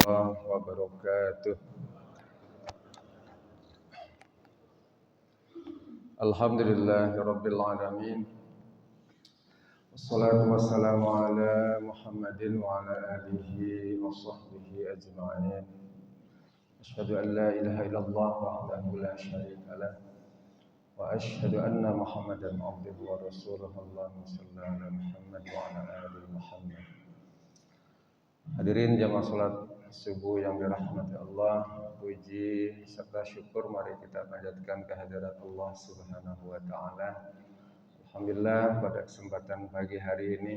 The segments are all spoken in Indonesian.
warahmatullahi wabarakatuh. Alhamdulillahirabbil alamin. Wassalatu wassalamu ala Muhammadin wa ala alihi wa sahbihi ajma'in. Asyhadu an la ilaha illallah wahdahu la syarika lah wa asyhadu anna Muhammadan abduhu wa rasuluhu. Allahumma shalli ala Muhammad wa ala ali Muhammad. Hadirin jamaah salat subuh yang dirahmati Allah, puji serta syukur mari kita panjatkan kehadirat Allah Subhanahu wa taala. Alhamdulillah pada kesempatan pagi hari ini,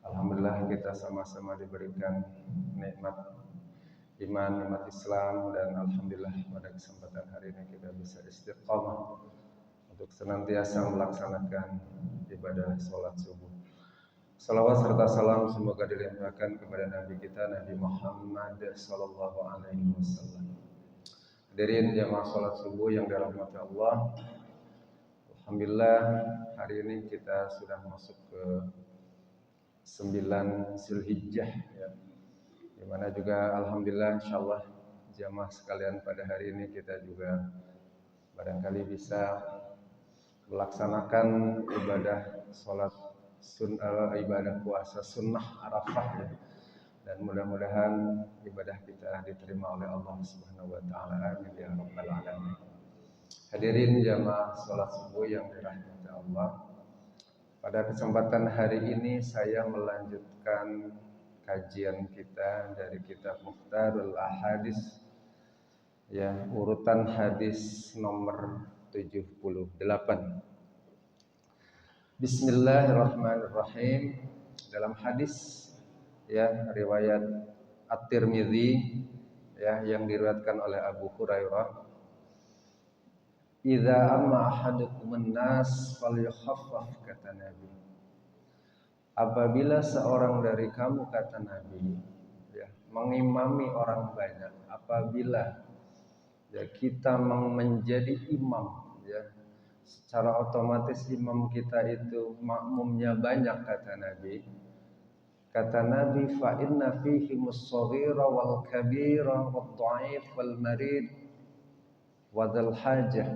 alhamdulillah kita sama-sama diberikan nikmat iman, nikmat Islam, dan alhamdulillah pada kesempatan hari ini kita bisa istiqamah untuk senantiasa melaksanakan ibadah salat subuh. Salawat serta salam semoga dilimpahkan kepada Nabi kita Nabi Muhammad sallallahu alaihi wasallam. Hadirin jamaah salat subuh yang dirahmati Allah. Alhamdulillah hari ini kita sudah masuk ke 9 Zulhijjah ya. Di mana juga alhamdulillah insyaallah jamaah sekalian pada hari ini kita juga barangkali bisa melaksanakan ibadah salat ibadah puasa sunnah Arafah ya. Dan mudah-mudahan ibadah kita diterima oleh Allah Subhanahu wa taala. Amin ya rabbal alamin. Hadirin jamaah salat subuh yang dirahmati Allah. Pada kesempatan hari ini saya melanjutkan kajian kita dari kitab Mukhtarul Ahadits ya, urutan hadis nomor 78. Bismillahirrahmanirrahim. Dalam hadis ya riwayat At-Tirmidzi ya yang diriwayatkan oleh Abu Hurairah, "Idza amma ahadukumun nas falyukhaffaf," kata Nabi. Apabila seorang dari kamu, kata Nabi, ya, mengimami orang banyak, apabila ya kita menjadi imam ya, secara otomatis imam kita itu makmumnya banyak, kata Nabi. Kata Nabi, fa inna fihi mus-shaghira wal kabira wad dha'if wal marid wa dzal hajah.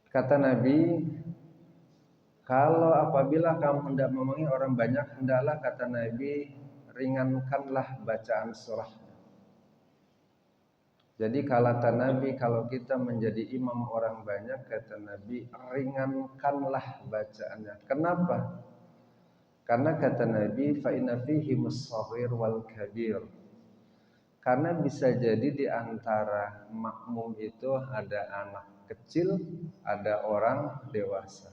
Kata Nabi, kalau apabila kamu hendak memenuhi orang banyak, hendaklah, kata Nabi, ringankanlah bacaan surah. Jadi kata Nabi, kalau kita menjadi imam orang banyak, kata Nabi, ringankanlah bacaannya. Kenapa? Karena kata Nabi, fa inna fihi mus-shaghir wal kabir. Karena bisa jadi di antara makmum itu ada anak kecil, ada orang dewasa.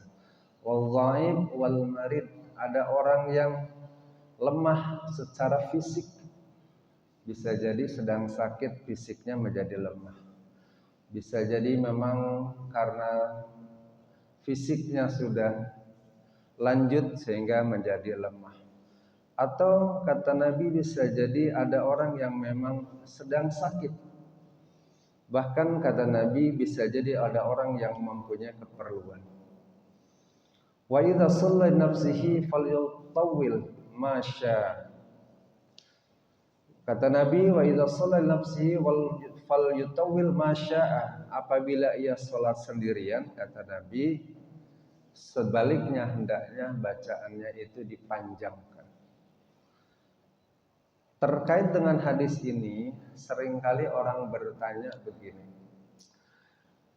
Wal dhaif wal marid, ada orang yang lemah secara fisik. Bisa jadi sedang sakit, fisiknya menjadi lemah. Bisa jadi memang karena fisiknya sudah lanjut sehingga menjadi lemah. Atau kata Nabi bisa jadi ada orang yang memang sedang sakit. Bahkan kata Nabi bisa jadi ada orang yang mempunyai keperluan. Wa idza shalla nafsihi falyutawwil ma syaa. Kata Nabi, wa idza shalla nafsihi falyutawwil ma syaa. Apabila ia salat sendirian, kata Nabi, sebaliknya hendaknya bacaannya itu dipanjangkan. Terkait dengan hadis ini, seringkali orang bertanya begini.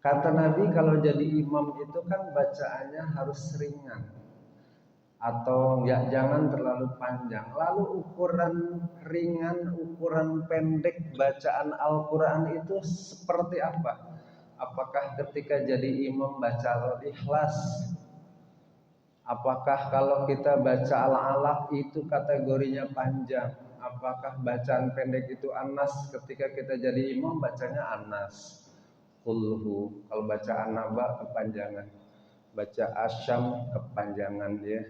Kata Nabi, kalau jadi imam itu kan bacaannya harus ringan, atau ya jangan terlalu panjang. Lalu ukuran ringan, ukuran pendek bacaan Al-Quran itu seperti apa? Apakah ketika jadi imam baca Al-Ikhlas? Apakah kalau kita baca Al-Alaq itu kategorinya panjang? Apakah bacaan pendek itu An-Nas? Ketika kita jadi imam bacanya An-Nas, Qulhu. Kalau baca An-Naba kepanjangan, baca Asyam kepanjangan ya.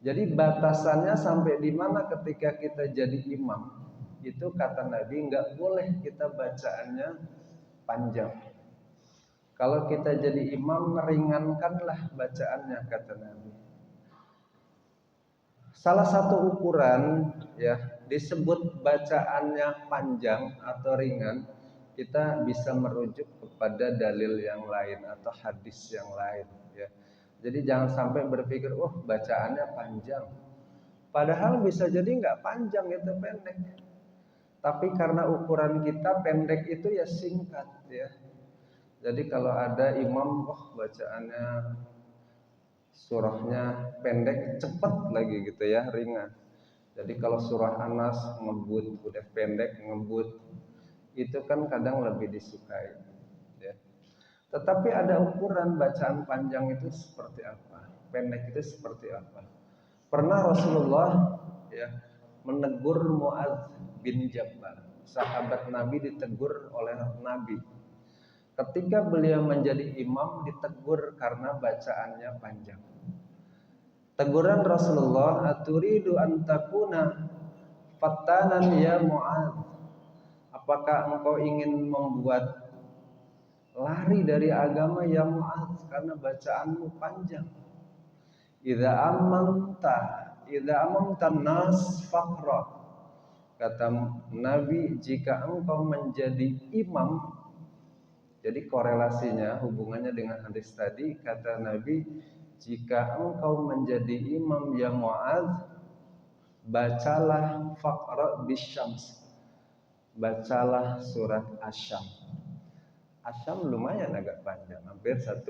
Jadi batasannya sampai di mana ketika kita jadi imam? Itu kata Nabi enggak boleh kita bacaannya panjang. Kalau kita jadi imam, ringankanlah bacaannya, kata Nabi. Salah satu ukuran ya disebut bacaannya panjang atau ringan, kita bisa merujuk kepada dalil yang lain atau hadis yang lain ya. Jadi jangan sampai berpikir, oh bacaannya panjang. Padahal bisa jadi nggak panjang, itu pendek. Tapi karena ukuran kita pendek itu ya singkat ya. Jadi kalau ada imam, oh bacaannya surahnya pendek, cepet lagi gitu ya, ringan. Jadi kalau surah Anas ngebut, udah pendek ngebut, itu kan kadang lebih disukai ya. Tetapi ada ukuran bacaan panjang itu seperti apa, pendek itu seperti apa. Pernah Rasulullah ya menegur Muadz bin Jabal, sahabat Nabi, ditegur oleh Nabi. Ketika beliau menjadi imam ditegur karena bacaannya panjang. Teguran Rasulullah, aturidu an takuna fattanan ya Muadz. Apakah engkau ingin membuat lari dari agama ya Muadz karena bacaanmu panjang? Idza amamta nas faqra. Kata Nabi, jika engkau menjadi imam, jadi korelasinya hubungannya dengan hadis tadi, kata Nabi, jika engkau menjadi imam ya Muadz, bacalah faqra bisyams. Bacalah surat Asyam. Asyam lumayan agak panjang, hampir 1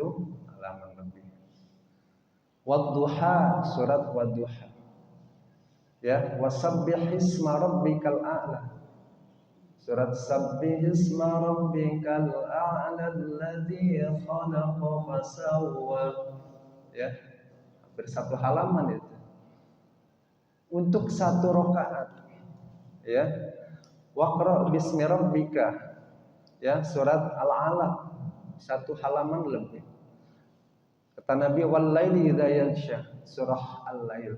halaman lebih. Wadduha, surat Wadduha. Ya, wasabbihisma rabbikal a'la. Surat Sabbihisma rabbikal a'la alladzi khalaqa fasawwa. Ya, hampir 1 halaman itu. Untuk 1 rakaat. Ya. Waqra bismi rabbika. Ya, surat Al-Alaq 1 halaman lebih. Kata Nabi, wal laili idza yaghsha, surah Al-Lail.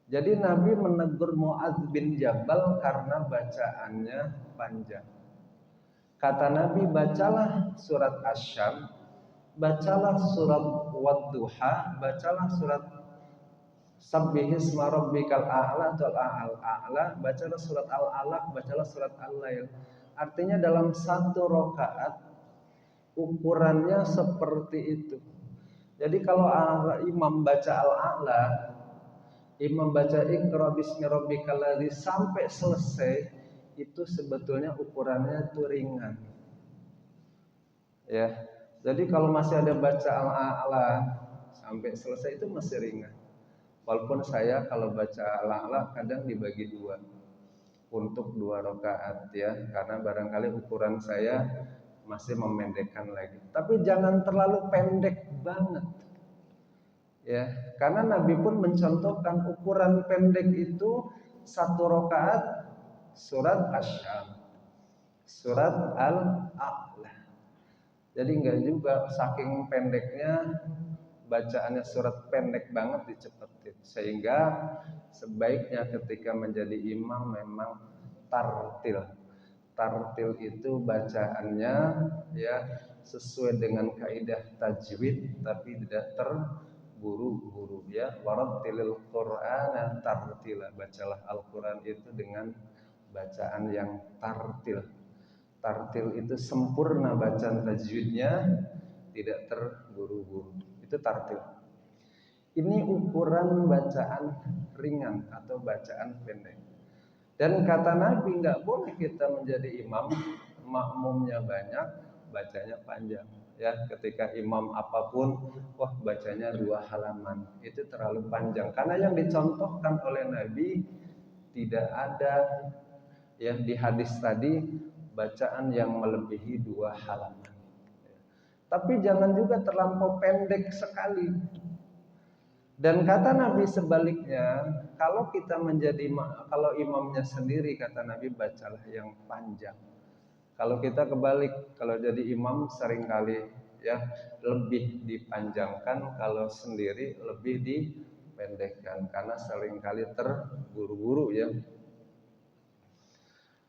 Jadi Nabi menegur Muadz bin Jabal karena bacaannya panjang. Kata Nabi, bacalah surat Asyam, bacalah surat Wadduha, bacalah surat Sabbihisma rabbikal a'la atau al-a'la, bacalah surat Al-Alaq, bacalah surat Al-Lail. Artinya dalam 1 rakaat ukurannya seperti itu. Jadi kalau imam baca Al-A'la, imam baca Iqra bismi rabbikal ladzi sampai selesai, itu sebetulnya ukurannya itu ringan. Ya. Jadi kalau masih ada baca Al-A'la sampai selesai itu masih ringan. Walaupun saya kalau baca Al-A'la kadang dibagi 2 untuk 2 rakaat ya, karena barangkali ukuran saya masih memendekkan lagi. Tapi jangan terlalu pendek banget. Ya, karena Nabi pun mencontohkan ukuran pendek itu 1 rakaat surat Asyam, surat Al-A'la. Jadi enggak juga saking pendeknya bacaannya surat pendek banget dicepetin. Sehingga sebaiknya ketika menjadi imam memang tartil. Tartil itu bacaannya ya sesuai dengan kaidah tajwid tapi tidak terburu-buru ya. Warattilil Qur'ana tartila. Bacalah Al-Qur'an itu dengan bacaan yang tartil. Tartil itu sempurna bacaan tajwidnya, tidak terburu-buru. Itu tartil. Ini ukuran bacaan ringan atau bacaan pendek. Dan kata Nabi, nggak boleh kita menjadi imam, makmumnya banyak, bacanya panjang. Ya, ketika imam apapun, wah bacanya 2 halaman, itu terlalu panjang. Karena yang dicontohkan oleh Nabi tidak ada ya di hadis tadi bacaan yang melebihi 2 halaman. Tapi jangan juga terlampau pendek sekali. Dan kata Nabi sebaliknya, kalau kita kalau imamnya sendiri, kata Nabi, bacalah yang panjang. Kalau kita kebalik, kalau jadi imam seringkali ya lebih dipanjangkan, kalau sendiri lebih dipendekkan karena seringkali terburu-buru ya.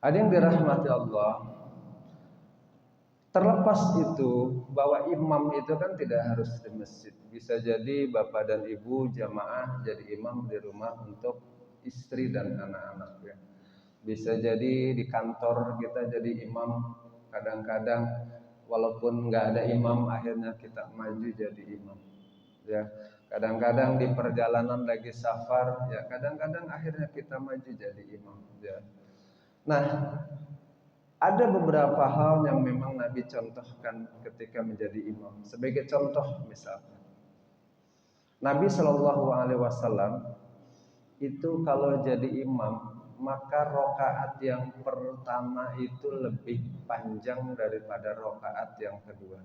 Ada yang dirahmati Allah. Terlepas itu bahwa imam itu kan tidak harus di masjid. Bisa jadi bapak dan ibu jamaah jadi imam di rumah untuk istri dan anak-anak ya. Bisa jadi di kantor kita jadi imam, kadang-kadang walaupun nggak ada imam akhirnya kita maju jadi imam ya. Kadang-kadang di perjalanan lagi safar ya, kadang-kadang akhirnya kita maju jadi imam ya. Nah, ada beberapa hal yang memang Nabi contohkan ketika menjadi imam. Sebagai contoh misalnya, Nabi Shallallahu Alaihi Wasallam itu kalau jadi imam, maka rokaat yang pertama itu lebih panjang daripada rokaat yang kedua.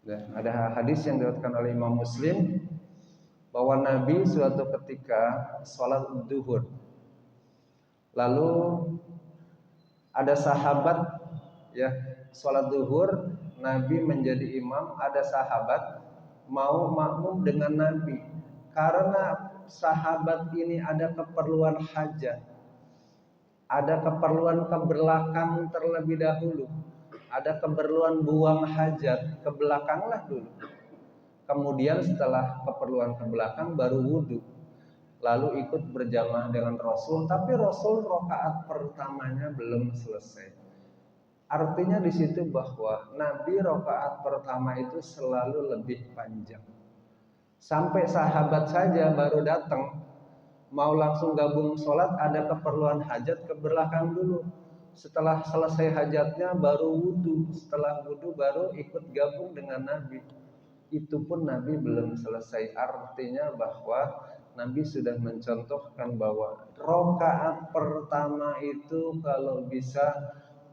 Dan ada hadis yang diriwayatkan oleh Imam Muslim bahwa Nabi suatu ketika sholat duhur, lalu ada sahabat ya sholat duhur, Nabi menjadi imam, ada sahabat mau makmum dengan Nabi karena sahabat ini ada keperluan hajat, ada keperluan ke belakang terlebih dahulu, ada keperluan buang hajat, ke belakanglah dulu. Kemudian setelah keperluan ke belakang baru wudhu, lalu ikut berjamaah dengan Rasul. Tapi Rasul rokaat pertamanya belum selesai. Artinya di situ bahwa Nabi rokaat pertama itu selalu lebih panjang. Sampai sahabat saja baru datang, mau langsung gabung sholat, ada keperluan hajat ke belakang dulu. Setelah selesai hajatnya baru wudhu, setelah wudhu baru ikut gabung dengan Nabi. Itu pun Nabi belum selesai. Artinya bahwa Nabi sudah mencontohkan bahwa rokaat pertama itu kalau bisa,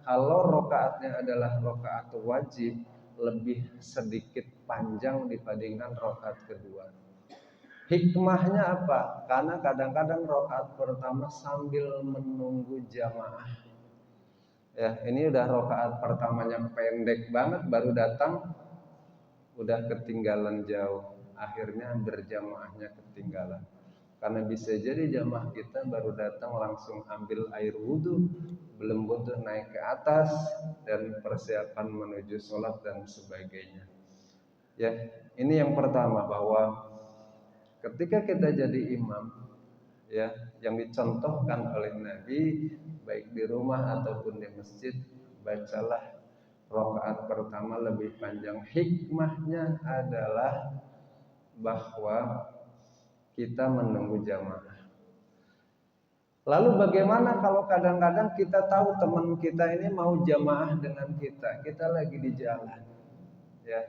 kalau rokaatnya adalah rokaat wajib, lebih sedikit panjang dibandingkan rokaat kedua. Hikmahnya apa? Karena kadang-kadang rokaat pertama sambil menunggu jamaah. Ya, ini udah rokaat pertamanya pendek banget, baru datang, udah ketinggalan jauh. Akhirnya berjamaahnya ketinggalan. Karena bisa jadi jamaah kita baru datang langsung ambil air wudhu, belum butuh naik ke atas dan persiapan menuju sholat dan sebagainya. Ya, ini yang pertama, bahwa ketika kita jadi imam, ya, yang dicontohkan oleh Nabi baik di rumah ataupun di masjid, bacalah rakaat pertama lebih panjang. Hikmahnya adalah bahwa kita menunggu jamaah. Lalu bagaimana kalau kadang-kadang kita tahu teman kita ini mau jamaah dengan kita lagi di jalan, ya.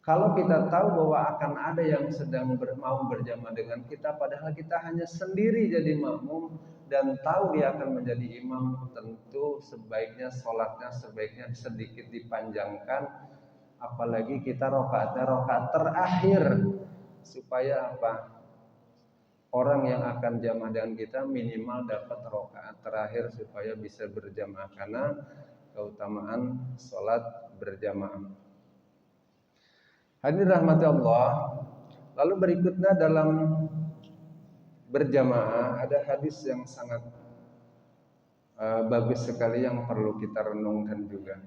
Kalau kita tahu bahwa akan ada yang sedang mau berjamaah dengan kita, padahal kita hanya sendiri jadi makmum dan tahu dia akan menjadi imam, tentu sebaiknya sholatnya sedikit dipanjangkan. Apalagi kita rokaatnya rokaat terakhir, supaya apa? Orang yang akan jamaah dengan kita minimal dapat rokaat terakhir supaya bisa berjamaah, karena keutamaan sholat berjamaah. Hadirin rahmati Allah. Lalu berikutnya dalam berjamaah ada hadis yang sangat bagus sekali yang perlu kita renungkan juga.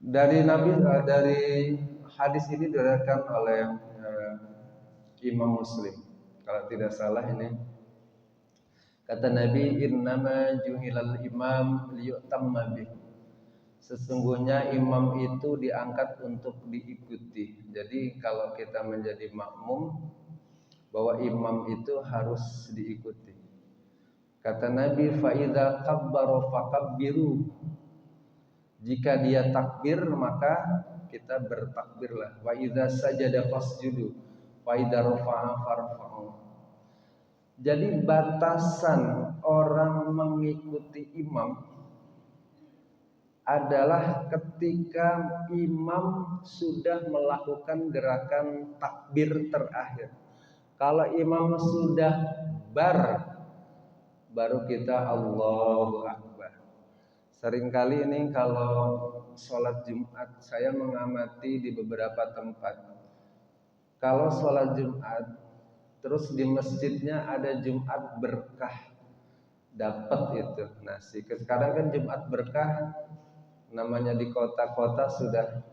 Dari hadis ini diriwayatkan oleh Imam Muslim. Kalau tidak salah ini kata Nabi, innama juhilal imam liyutamma bih. Sesungguhnya imam itu diangkat untuk diikuti. Jadi kalau kita menjadi makmum, bahwa imam itu harus diikuti. Kata Nabi, fa idza kabbara fakabbiru. Jika dia takbir maka kita bertakbirlah. Wa idza sajada fasjudu. Wa idza rafa'a farfa'u. Jadi batasan orang mengikuti imam adalah ketika imam sudah melakukan gerakan takbir terakhir. Kalau imam sudah baru kita Allahu Akbar. Seringkali ini kalau sholat Jumat, saya mengamati di beberapa tempat, kalau sholat Jumat terus di masjidnya ada Jumat berkah. dapat itu nasi. Sekarang kan Jumat berkah namanya di kota-kota sudah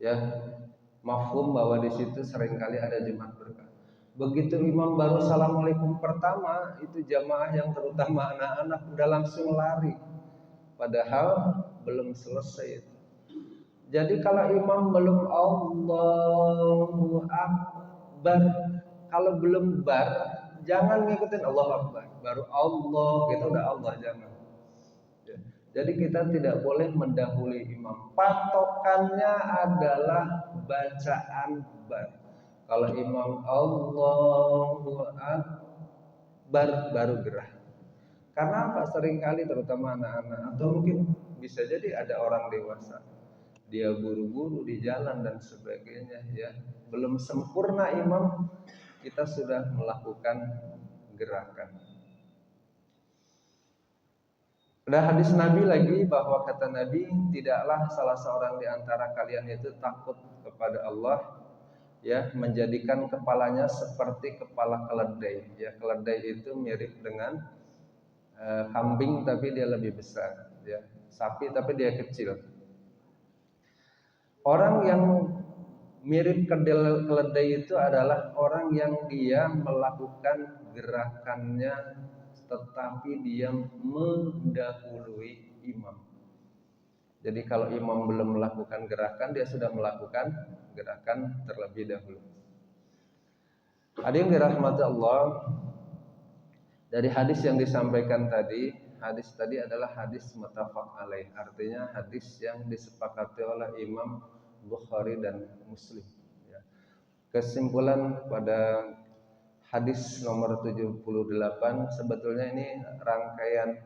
ya mafhum bahwa di situ seringkali ada Jumat berkah. Begitu imam baru assalamualaikum pertama, itu jamaah yang terutama anak-anak udah langsung lari, padahal belum selesai itu. Jadi kalau imam belum Allahu Akbar, kalau belum bar, jangan ngikutin Allahu Akbar. Baru Allah, itu udah Allah, jangan. Ya. Jadi kita tidak boleh mendahului imam. Patokannya adalah bacaan bar. Kalau imam Allahu Akbar baru gerah. Karena apa? Seringkali terutama anak-anak atau mungkin bisa jadi ada orang dewasa, dia buru-buru di jalan dan sebagainya, ya belum sempurna imam, kita sudah melakukan gerakan. Ada hadis Nabi lagi bahwa kata Nabi, tidaklah salah seorang di antara kalian itu takut kepada Allah, ya menjadikan kepalanya seperti kepala keledai. Ya keledai itu mirip dengan kambing tapi dia lebih besar, ya sapi tapi dia kecil. Orang yang mirip keledai itu adalah orang yang dia melakukan gerakannya tetapi dia mendahului imam. Jadi kalau imam belum melakukan gerakan, dia sudah melakukan gerakan terlebih dahulu. Hadirin dirahmati Allah, dari hadis yang disampaikan tadi, hadis tadi adalah hadis muttafaq alaih, artinya hadis yang disepakati oleh Imam Bukhari dan Muslim. Ya. Kesimpulan pada hadis nomor 78, sebetulnya ini rangkaian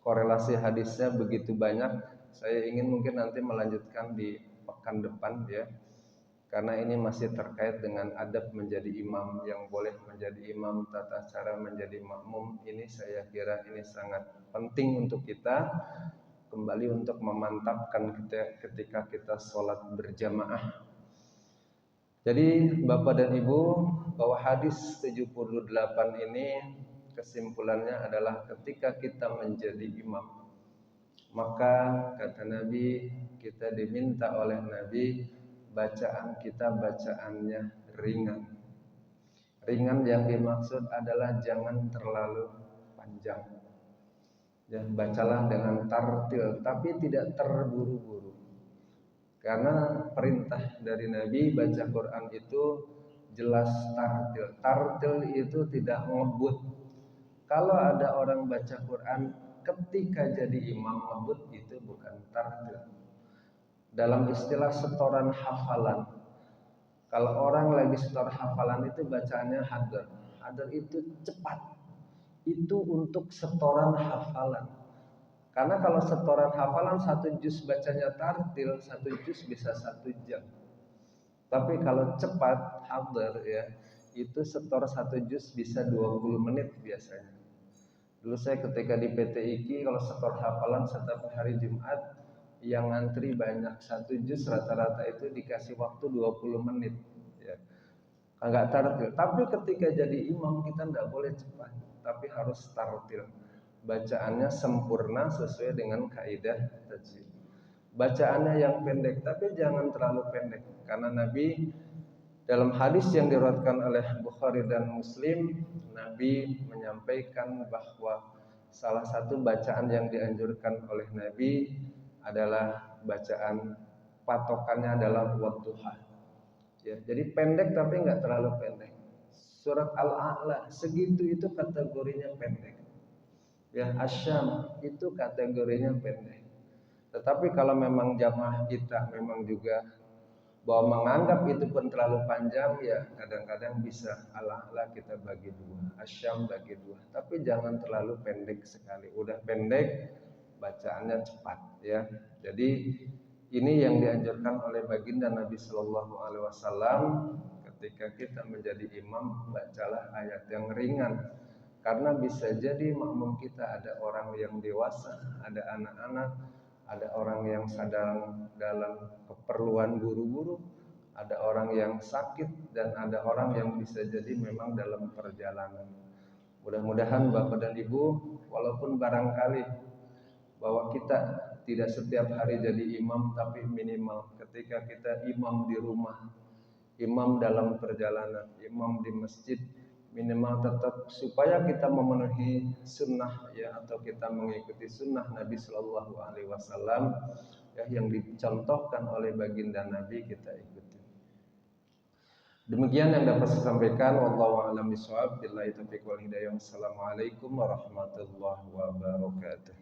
korelasi hadisnya begitu banyak. Saya ingin mungkin nanti melanjutkan di pekan depan, ya. Karena ini masih terkait dengan adab menjadi imam, yang boleh menjadi imam, tata cara menjadi makmum. Ini saya kira ini sangat penting untuk kita kembali untuk memantapkan ketika kita sholat berjamaah. Jadi Bapak dan Ibu, bahwa hadis 78 ini kesimpulannya adalah ketika kita menjadi imam, maka kata Nabi, kita diminta oleh Nabi bacaan kita bacaannya ringan. Ringan yang dimaksud adalah jangan terlalu panjang. Dan bacalah dengan tartil, tapi tidak terburu-buru. Karena perintah dari Nabi baca Quran itu jelas tartil. Tartil itu tidak ngebut. Kalau ada orang baca Quran ketika jadi imam ngebut, itu bukan tartil. Dalam istilah setoran hafalan, kalau orang lagi setor hafalan itu bacaannya hadar. Hadar itu cepat. Itu untuk setoran hafalan. Karena kalau setoran hafalan 1 juz bacanya tartil, 1 juz bisa 1 jam. Tapi kalau cepat hadar, ya itu setor 1 juz bisa 20 menit biasanya. Dulu saya ketika di PT IKI, kalau setor hafalan setiap hari Jumat, yang ngantri banyak, 1 juz rata-rata itu dikasih waktu 20 menit, ya. Enggak tartil. Tapi ketika jadi imam kita enggak boleh cepat, tapi harus tartil. Bacaannya sempurna sesuai dengan kaidah tajwid. Bacaannya yang pendek, tapi jangan terlalu pendek, karena Nabi dalam hadis yang diriwayatkan oleh Bukhari dan Muslim, Nabi menyampaikan bahwa salah satu bacaan yang dianjurkan oleh Nabi adalah bacaan patokannya adalah wadduha. Ya, jadi pendek tapi enggak terlalu pendek. Surat Al-A'la segitu itu kategorinya pendek. Ya, Asyam itu kategorinya pendek. Tetapi kalau memang jamaah kita memang juga bahwa menganggap itu pun terlalu panjang, ya kadang-kadang bisa Al-A'la kita bagi 2, Asyam bagi 2. Tapi jangan terlalu pendek sekali. Udah pendek, bacaannya cepat, ya. Jadi ini yang dianjurkan oleh baginda Nabi Shallallahu Alaihi Wasallam ketika kita menjadi imam, bacalah ayat yang ringan. Karena bisa jadi makmum kita ada orang yang dewasa, ada anak-anak, ada orang yang sedang dalam keperluan buru-buru, ada orang yang sakit, dan ada orang yang bisa jadi memang dalam perjalanan. Mudah-mudahan Bapak dan Ibu, walaupun barangkali bahwa kita tidak setiap hari jadi imam, tapi minimal ketika kita imam di rumah, imam dalam perjalanan, imam di masjid, minimal tetap supaya kita memenuhi sunnah ya, atau kita mengikuti sunnah Nabi Shallallahu Alaihi Wasallam ya, yang dicontohkan oleh baginda Nabi kita ikuti. Demikian yang dapat saya sampaikan. Wallahu a'lam bishawab. Billahi taufiq wal hidayah. Wassalamualaikum warahmatullahi wabarakatuh.